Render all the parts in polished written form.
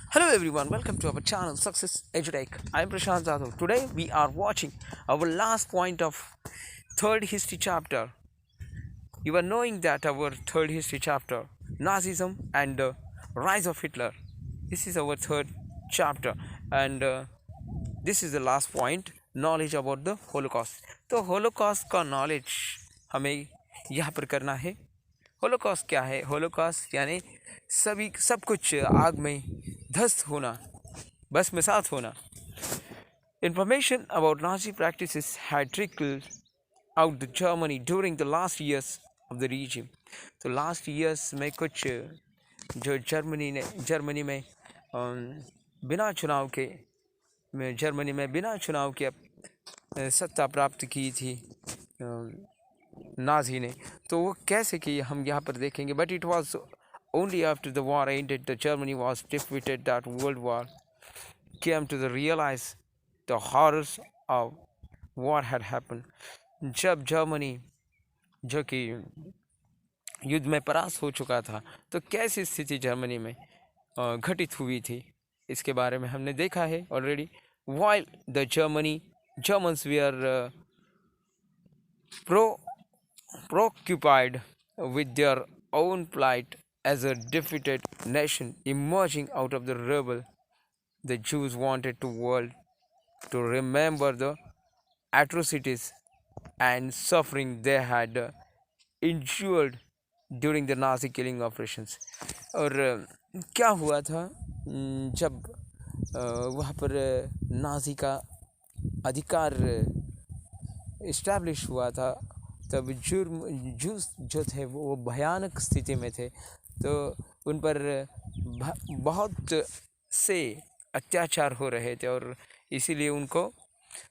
Hello everyone, welcome to our channel Success EduTech. I am Prashant Jadhav. Today we are watching our last point of third history chapter. You are knowing that our third history chapter, Nazism and the rise of Hitler. This is our third chapter and this is the last point, knowledge about the Holocaust. तो Holocaust का knowledge हमें यहाँ पर करना है. Holocaust क्या है? Holocaust यानी सब कुछ आग में ध्वस्त होना, बस में साथ होना. Information about Nazi practices had trickled out the Germany during the last years of the regime. तो लास्ट ईयर्स में कुछ जो जर्मनी में बिना चुनाव के बिना चुनाव के सत्ता प्राप्त की थी नाजी ने. तो वो कैसे की हम यहाँ पर देखेंगे. But it was only after the war ended the Germany was defeated that world war came to the realize the horrors of what had happened. जब जर्मनी जो कि युद्ध में परास्त हो चुका था तो कैसी स्थिति जर्मनी में घटित हुई थी, इसके बारे में हमने देखा है already. While the Germans were preoccupied with their own plight as a defeated nation emerging out of the rebel, the Jews wanted the world to remember the atrocities and suffering they had endured during the Nazi killing operations. और क्या हुआ था जब वहाँ पर Nazi का अधिकार establish हुआ था, तब जूस जो थे वो भयानक स्थिति में थे. तो उन पर बहुत से अत्याचार हो रहे थे और इसीलिए उनको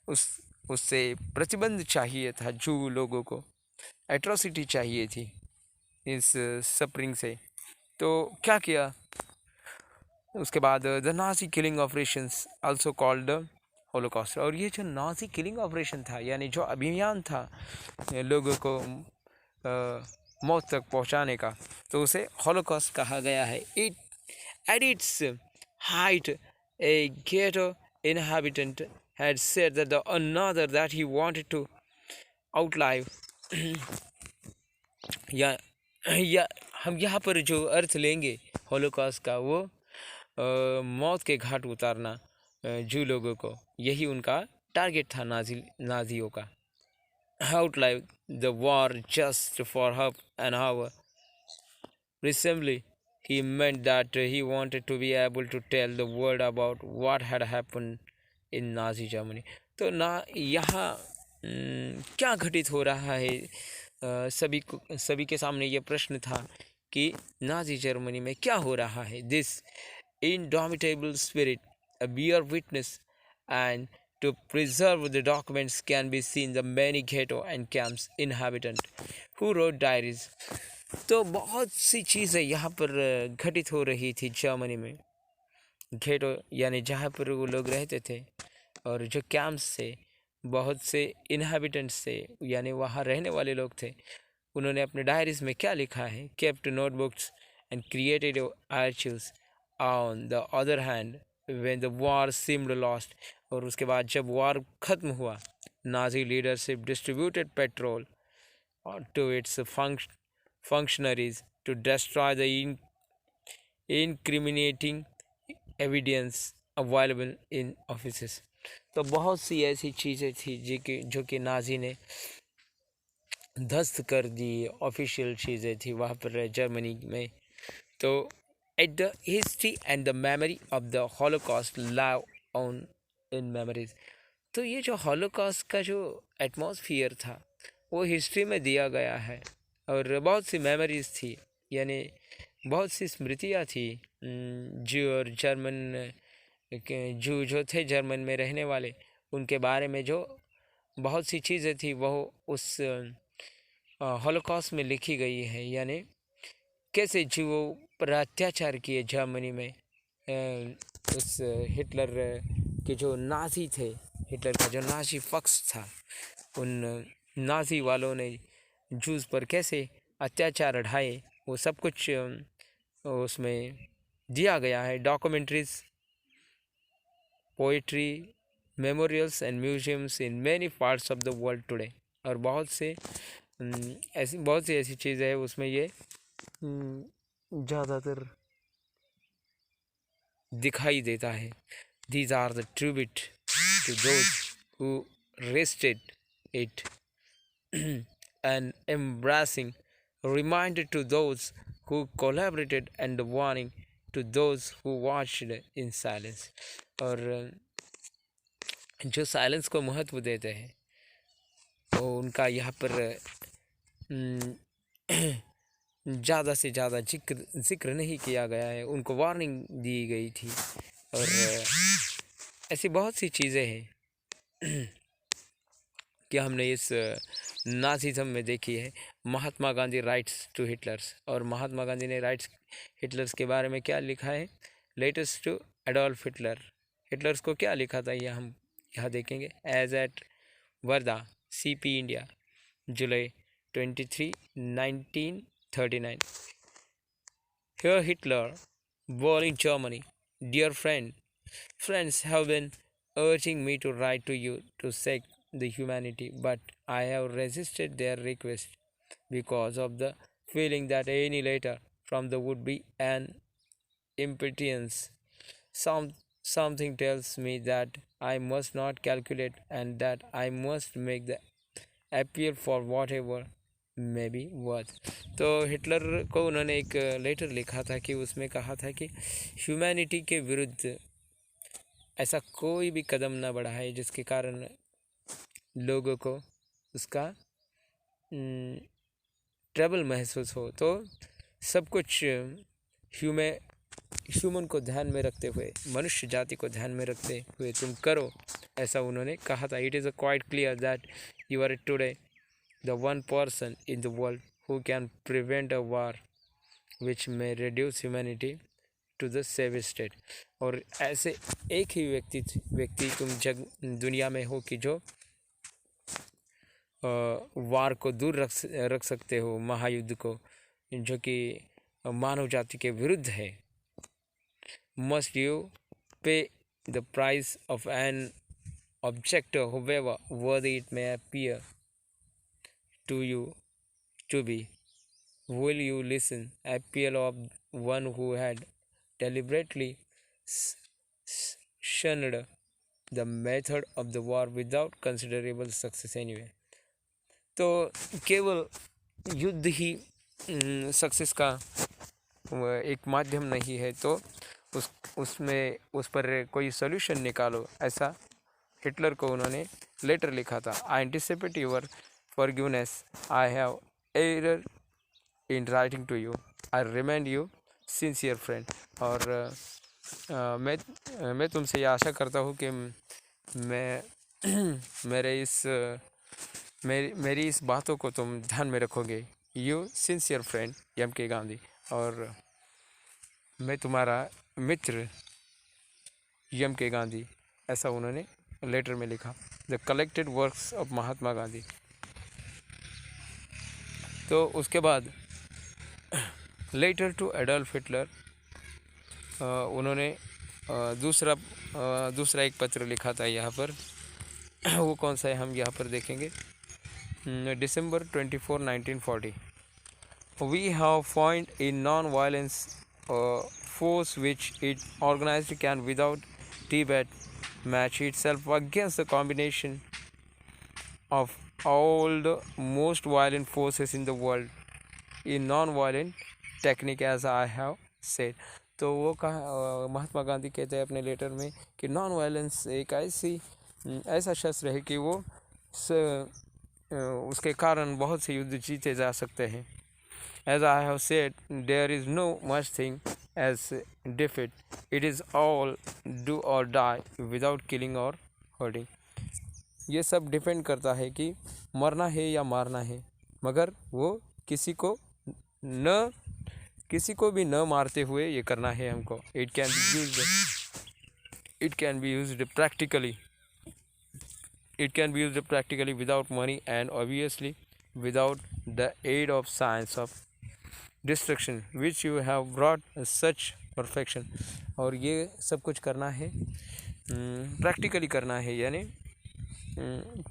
उससे प्रतिबंध चाहिए था. जू लोगों को एट्रोसिटी चाहिए थी इस सफरिंग से. तो क्या किया उसके बाद, the Nazi killing operations also called the Holocaust. और ये जो नाजी किलिंग ऑपरेशन था, यानी जो अभियान था लोगों को मौत तक पहुंचाने का, तो उसे होलोकॉस्ट कहा गया है. It at its height A ghetto inhabitant had said that the another that he wanted to outlive या हम यहाँ पर जो अर्थ लेंगे होलोकॉस्ट का, वो मौत के घाट उतारना जू लोगों को, यही उनका टारगेट था नाजियों का. outlive the war just for half an hour. Recently, he meant that he wanted to be able to tell the world about what had happened in Nazi Germany. तो ना यहाँ क्या घटित हो रहा है, सभी के सामने ये प्रश्न था कि नाजी जर्मनी में क्या हो रहा है. This indomitable spirit, a mere witness, and to preserve the documents can be seen the many ghetto and camps inhabitant who wrote diaries. तो बहुत सी चीज़ें यहाँ पर घटित हो रही थी जर्मनी में. घेटो यानी जहाँ पर वो लोग रहते थे, और जो कैंप्स थे, बहुत से इनहेबिटेंट्स थे, यानी वहाँ रहने वाले लोग थे. उन्होंने अपने डायरीज में क्या लिखा है, kept notebooks and created archives. On the other hand, when the war seemed lost, और उसके बाद जब वॉर ख़त्म हुआ, Nazi leadership distributed petrol to its functionaries to destroy the incriminating evidence available in offices. तो बहुत सी ऐसी चीज़ें थी जो कि नाजी ने ध्वस्त कर दी, ऑफिशियल चीज़ें थी वहाँ पर जर्मनी में. तो at the history and the memory of the Holocaust live on in memories. तो ये जो हॉलोकॉस्ट का जो एटमॉस्फियर था वो हिस्ट्री में दिया गया है, और बहुत सी मेमोरीज थी, यानी बहुत सी स्मृतियाँ थी. जू और जू जो थे जर्मन में रहने वाले, उनके बारे में जो बहुत सी चीज़ें थी वो उस हॉलोकॉस्ट में लिखी गई है. यानी कैसे जूओं पर अत्याचार किए जर्मनी में उस हिटलर के जो नाजी थे, हिटलर का जो नाजी पक्ष था, उन नाजी वालों ने जूस पर कैसे अत्याचार ढाए, वो सब कुछ उसमें दिया गया है। Documentaries, poetry, memorials and museums in many parts of the world today. और बहुत सी ऐसी चीज़ें हैं उसमें ये ज़्यादातर दिखाई देता है। These are the tribute to those who rested it and embracing reminder to those who collaborated and warning to those who watched in silence। और जो साइलेंस को महत्व देते हैं तो उनका यहाँ पर ज़्यादा से ज़्यादा जिक्र नहीं किया गया है, उनको वार्निंग दी गई थी। और ऐसी बहुत सी चीज़ें हैं कि हमने इस नाज़िज़म में देखी है। Mahatma Gandhi rights to Hitler's, और महात्मा गांधी ने राइट्स हिटलर्स के बारे में क्या लिखा है? Letters to Adolf Hitler. Hitlers को क्या लिखा था यह हम यहाँ देखेंगे। As at Wardha, CP India, July 23, 1939। Here Hitler, born in Germany. Dear friend, friends have been urging me to write to you to seek the humanity, but I have resisted their request because of the feeling that any letter from them would be an impertinence. Something tells me that I must not calculate and that I must make the appeal for whatever may be worth। तो Hitler को उन्होंने एक letter लिखा था कि उसमें कहा था कि ह्यूमैनिटी के विरुद्ध ऐसा कोई भी कदम न बढ़ाए जिसके कारण लोगों को उसका ट्रबल महसूस हो। तो सब कुछ ह्यूमन को ध्यान में रखते हुए, मनुष्य जाति को ध्यान में रखते हुए तुम करो, ऐसा उन्होंने कहा था। It is quite clear that you are today the one person in the world who can prevent a war which may reduce humanity to the savage state. और ऐसे एक ही व्यक्ति तुम दुनिया में हो कि जो वार को दूर रख सकते हो, महायुद्ध को, जो कि मानव जाति के विरुद्ध है। मस्ट यू पे the price of an object however worthy it may appear to you to be? Will you listen appeal of one who had deliberately shunned the method of the war without considerable success anyway? तो केवल युद्ध ही success का एक माध्यम नहीं है, तो उस पर कोई सोल्यूशन निकालो, ऐसा हिटलर को उन्होंने लेटर लिखा था। I anticipate your forgiveness, I have error in writing to you, I remained you sincere friend. और मैं तुमसे ये आशा करता हूँ कि मैं मेरी इस बातों को तुम ध्यान में रखोगे। You sincere friend MK Gandhi. और मैं तुम्हारा मित्र MK गांधी, ऐसा उन्होंने लेटर में लिखा। The collected works of Mahatma Gandhi. तो उसके बाद लेटर टू एडोल्फ हिटलर, उन्होंने दूसरा एक पत्र लिखा था यहाँ पर। वो कौन सा है हम यहाँ पर देखेंगे। December 24, 1940। We have found in non-violence force which it organized can without debate match itself against the combination of all the most violent forces in the world in non-violent technique as I have said। तो वो महात्मा गांधी कहते हैं अपने letter में कि non violence एक ऐसा शस्त्र है कि वो उसके कारण बहुत से युद्ध जीते जा सकते हैं। As I have said, there is no much thing as defeat. It is all do or die without killing or hurting। ये सब डिपेंड करता है कि मरना है या मारना है, मगर वो किसी को भी न मारते हुए ये करना है हमको। It can be used practically without money and obviously without the aid of science of destruction which you have brought such perfection. और ये सब कुछ करना है, प्रैक्टिकली करना है, यानी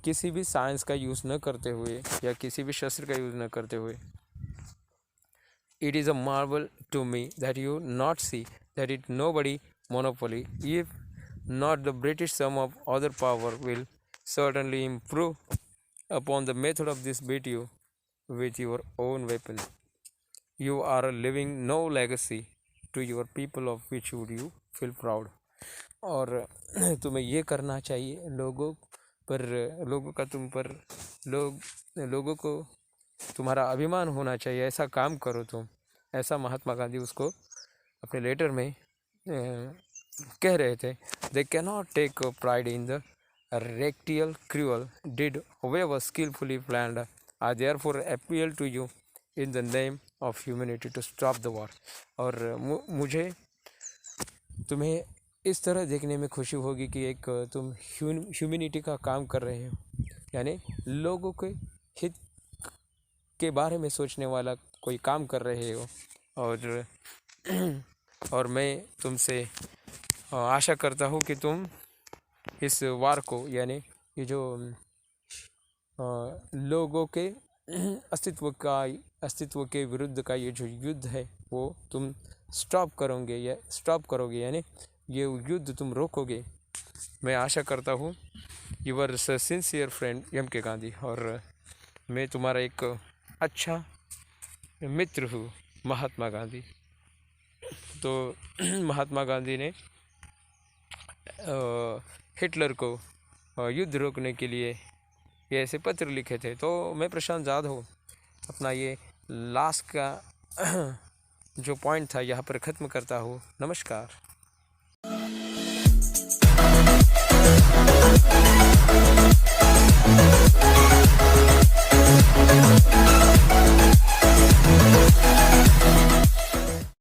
किसी भी साइंस का यूज़ न करते हुए या किसी भी शस्त्र का यूज़ न करते हुए। It is a marvel to me that you not see that it nobody monopoly, if not the British, some of other power will certainly improve upon the method of this beat you with your own weapon. You are a living no legacy to your people of which would you feel proud। और तुम्हें ये करना चाहिए, लोगों का तुम पर लोगों को तुम्हारा अभिमान होना चाहिए, ऐसा काम करो तुम। ऐसा महात्मा गांधी उसको अपने लेटर में कह रहे थे। They cannot take pride in the recital cruel deed however skillfully planned, I therefore appeal to you in the name of humanity to stop the war। और मुझे तुम्हें इस तरह देखने में खुशी होगी कि एक तुम ह्यूमैनिटी का काम कर रहे हो, यानी लोगों के हित के बारे में सोचने वाला कोई काम कर रहे हो। और मैं तुमसे आशा करता हूँ कि तुम इस वार को, यानी ये जो लोगों के अस्तित्व के विरुद्ध का ये जो युद्ध है वो तुम स्टॉप करोगे, यानी ये युद्ध तुम रोकोगे। मैं आशा करता हूँ। Your sincere friend M K. Gandhi. और मैं तुम्हारा एक अच्छा मित्र हूँ, महात्मा गांधी। तो महात्मा गांधी ने हिटलर को युद्ध रोकने के लिए ये ऐसे पत्र लिखे थे। तो मैं प्रशांत जाधव अपना ये लास्ट का जो पॉइंट था यहाँ पर ख़त्म करता हूँ। नमस्कार।